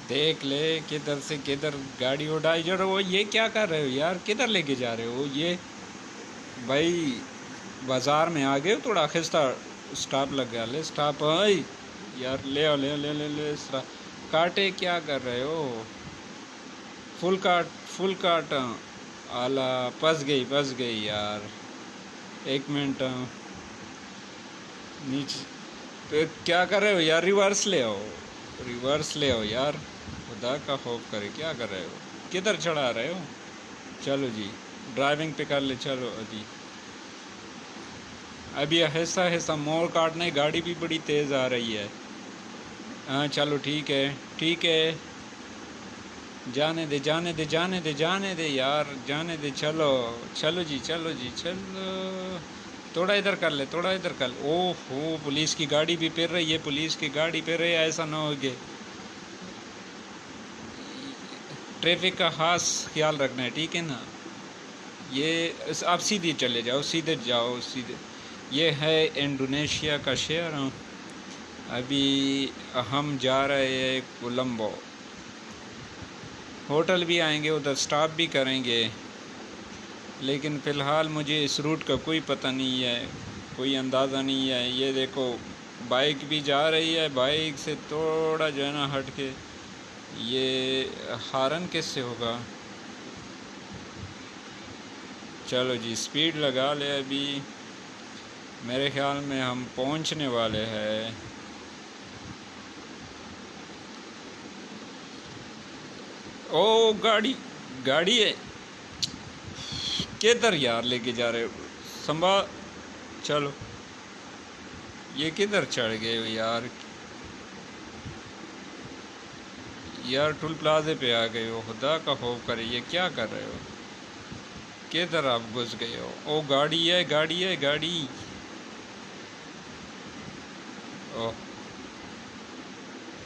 देख ले किधर से किधर गाड़ी उड़ाई जा रहे हो। ये क्या कर रहे हो यार, किधर लेके जा रहे हो ये भाई? बाजार में आ गए हो, थोड़ा आहिस्ता स्टॉप लग गया। ले स्टॉप भाई यार, ले आओ ले ले ले ले काटे क्या कर रहे हो? फुल काट आला। फंस गई यार। एक मिनट नीचे पे क्या कर रहे हो यार? रिवर्स ले आओ यार, खुदा का खौफ करे, क्या कर रहे हो? किधर चढ़ा रहे हो? चलो जी, ड्राइविंग पे कर ले। चलो अभी अभी आहिस्ता आहिस्ता मोड़ काटने, गाड़ी भी बड़ी तेज़ आ रही है। हाँ चलो ठीक है ठीक है, जाने दे जाने दे जाने दे जाने दे यार, जाने दे। चलो चलो जी चलो जी चलो, थोड़ा इधर कर ले, थोड़ा इधर कर ले। ओहो, पुलिस की गाड़ी भी फिर रही है, पुलिस की गाड़ी फिर रही है। ऐसा ना हो कि ट्रैफिक का खास ख्याल रखना है, ठीक है ना? ये आप सीधे चले जाओ, सीधे जाओ सीधे। ये है इंडोनेशिया का शहर। अभी हम जा रहे हैं कोलंबो। होटल भी आएंगे, उधर स्टॉप भी करेंगे, लेकिन फ़िलहाल मुझे इस रूट का कोई पता नहीं है, कोई अंदाज़ा नहीं है। ये देखो बाइक भी जा रही है, बाइक से थोड़ा जो है ना हट के। ये हारन किससे होगा? चलो जी, स्पीड लगा ले। अभी मेरे ख्याल में हम पहुंचने वाले हैं। ओ गाड़ी, गाड़ी है किधर यार लेके जा रहे हो? संभाल। चलो, ये किधर चढ़ गए हो यार? यार टोल प्लाजे पे आ गए हो, खुदा का खौफ करे, ये क्या कर रहे हो? किधर आप घुस गए हो? ओ गाड़ी है गाड़ी है गाड़ी। ओ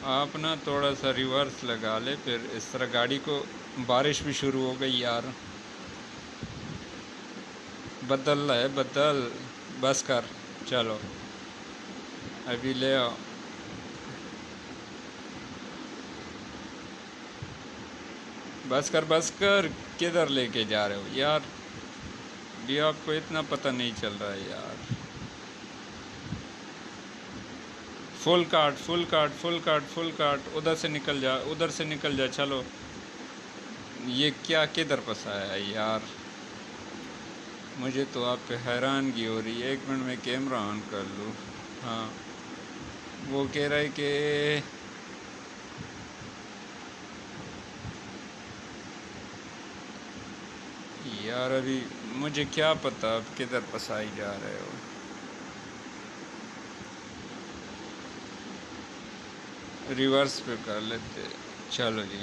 आप ना थोड़ा सा रिवर्स लगा ले, फिर इस तरह गाड़ी को। बारिश भी शुरू हो गई यार, बदल है बदल। बस कर, चलो अभी ले आओ। बस कर, किधर लेके जा रहे हो यार? भी आपको इतना पता नहीं चल रहा है यार। फुल काट फुल काट फुल काट फुल काट, उधर से निकल जा, उधर से निकल जा। चलो, ये क्या किधर फंसा है यार? मुझे तो आप पे हैरानगी हो रही है। एक मिनट में कैमरा ऑन कर लूँ। हाँ, वो कह रहा है कि यार अभी मुझे क्या पता आप किधर फंसाई जा रहे हो। रिवर्स पे कर लेते। चलो जी,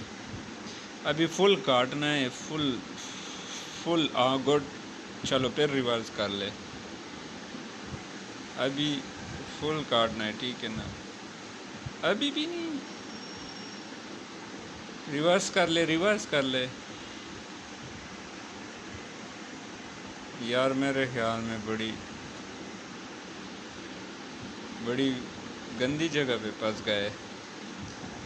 अभी फुल काटना है, फुल फुल गुड। चलो फिर रिवर्स कर ले। अभी फुल काटना है, ठीक है ना? अभी भी नहीं। रिवर्स कर ले, रिवर्स कर ले यार। मेरे ख्याल में बड़ी बड़ी गंदी जगह पे फंस गए।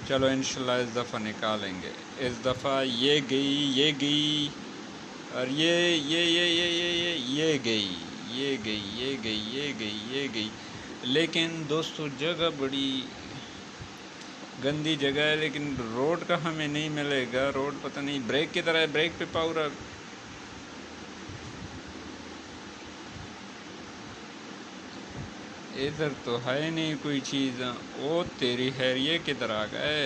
चलो इंशाल्लाह इस दफ़ा निकालेंगे। इस दफ़ा ये गई, और ये गई, ये गई, ये गई, ये गई, ये गई। लेकिन दोस्तों, जगह बड़ी गंदी जगह है, लेकिन रोड का हमें नहीं मिलेगा। रोड पता नहीं ब्रेक की तरह है, ब्रेक पे पावर। इधर तो है नहीं कोई चीज़। ओ तेरी खैर, ये किधर आ गए?